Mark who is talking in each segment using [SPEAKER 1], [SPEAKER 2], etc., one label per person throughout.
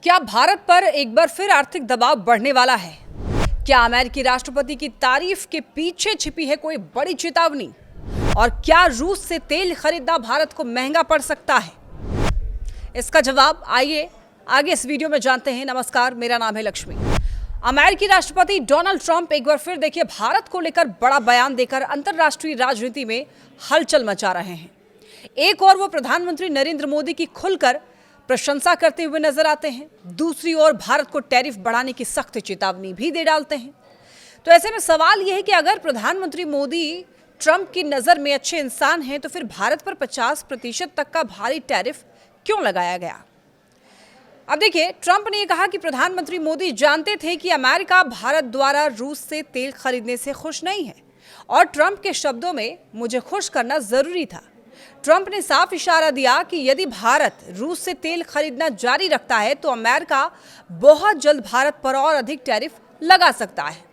[SPEAKER 1] क्या भारत पर एक बार फिर आर्थिक दबाव बढ़ने वाला है? क्या अमेरिकी राष्ट्रपति की तारीफ के पीछे छिपी है कोई बड़ी चेतावनी? और क्या रूस से तेल खरीदना भारत को महंगा पड़ सकता है? इसका जवाब आइए आगे इस वीडियो में जानते हैं। नमस्कार, मेरा नाम है लक्ष्मी। अमेरिकी राष्ट्रपति डोनाल्ड ट्रंप एक बार फिर देखिए भारत को लेकर बड़ा बयान देकर अंतर्राष्ट्रीय राजनीति में हलचल मचा रहे हैं। एक और वो प्रधानमंत्री नरेंद्र मोदी की खुलकर प्रशंसा करते हुए नजर आते हैं, दूसरी ओर भारत को टैरिफ बढ़ाने की सख्त चेतावनी भी दे डालते हैं। तो ऐसे में सवाल यह है कि अगर प्रधानमंत्री मोदी ट्रंप की नजर में अच्छे इंसान हैं, तो फिर भारत पर 50% तक का भारी टैरिफ क्यों लगाया गया? अब देखिए, ट्रंप ने यह कहा कि प्रधानमंत्री मोदी जानते थे कि अमेरिका भारत द्वारा रूस से तेल खरीदने से खुश नहीं है और ट्रंप के शब्दों में मुझे खुश करना जरूरी था। ट्रंप ने साफ इशारा दिया कि यदि भारत रूस से तेल खरीदना जारी रखता है तो अमेरिका बहुत जल्द भारत पर और अधिक टैरिफ लगा सकता है।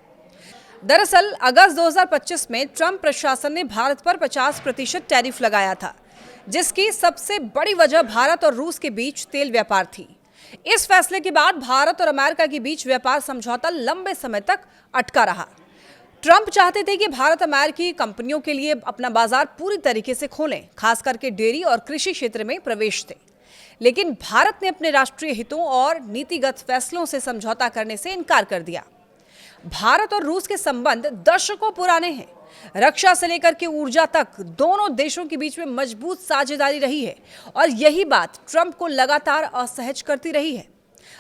[SPEAKER 1] दरअसल अगस्त 2025 में ट्रंप प्रशासन ने भारत पर 50% टैरिफ लगाया था, जिसकी सबसे बड़ी वजह भारत और रूस के बीच तेल व्यापार थी। इस फैसले के बाद भारत और अमेरिका के बीच व्यापार समझौता लंबे समय तक अटका रहा। ट्रंप चाहते थे कि भारत अमेरिकी कंपनियों के लिए अपना बाजार पूरी तरीके से खोलें, खास करके डेयरी और कृषि क्षेत्र में प्रवेश दें। लेकिन भारत ने अपने राष्ट्रीय हितों और नीतिगत फैसलों से समझौता करने से इनकार कर दिया। भारत और रूस के संबंध दशकों पुराने हैं। रक्षा से लेकर के ऊर्जा तक दोनों देशों के बीच में मजबूत साझेदारी रही है और यही बात ट्रंप को लगातार असहज करती रही है।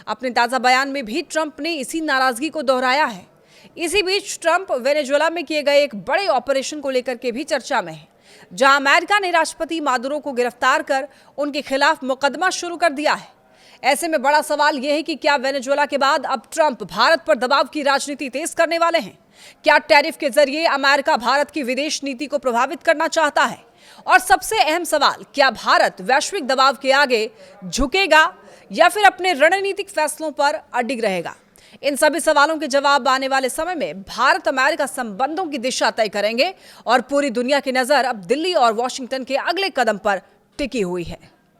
[SPEAKER 1] अपने ताजा बयान में भी ट्रंप ने इसी नाराजगी को दोहराया है। इसी बीच ट्रंप वेनेजुएला में किए गए एक बड़े ऑपरेशन को लेकर के भी चर्चा में है, जहां अमेरिका ने राष्ट्रपति मादुरो को गिरफ्तार कर उनके खिलाफ मुकदमा शुरू कर दिया है। ऐसे में बड़ा सवाल यह है कि क्या वेनेजुएला के बाद अब ट्रंप भारत पर दबाव की राजनीति तेज करने वाले हैं? क्या टैरिफ के जरिए अमेरिका भारत की विदेश नीति को प्रभावित करना चाहता है? और सबसे अहम सवाल, क्या भारत वैश्विक दबाव के आगे झुकेगा या फिर अपने रणनीतिक फैसलों पर अडिग रहेगा? इन सभी सवालों के जवाब आने वाले समय में भारत अमेरिका संबंधों की दिशा तय करेंगे और पूरी दुनिया की नजर अब दिल्ली और वॉशिंगटन के अगले कदम पर टिकी हुई है।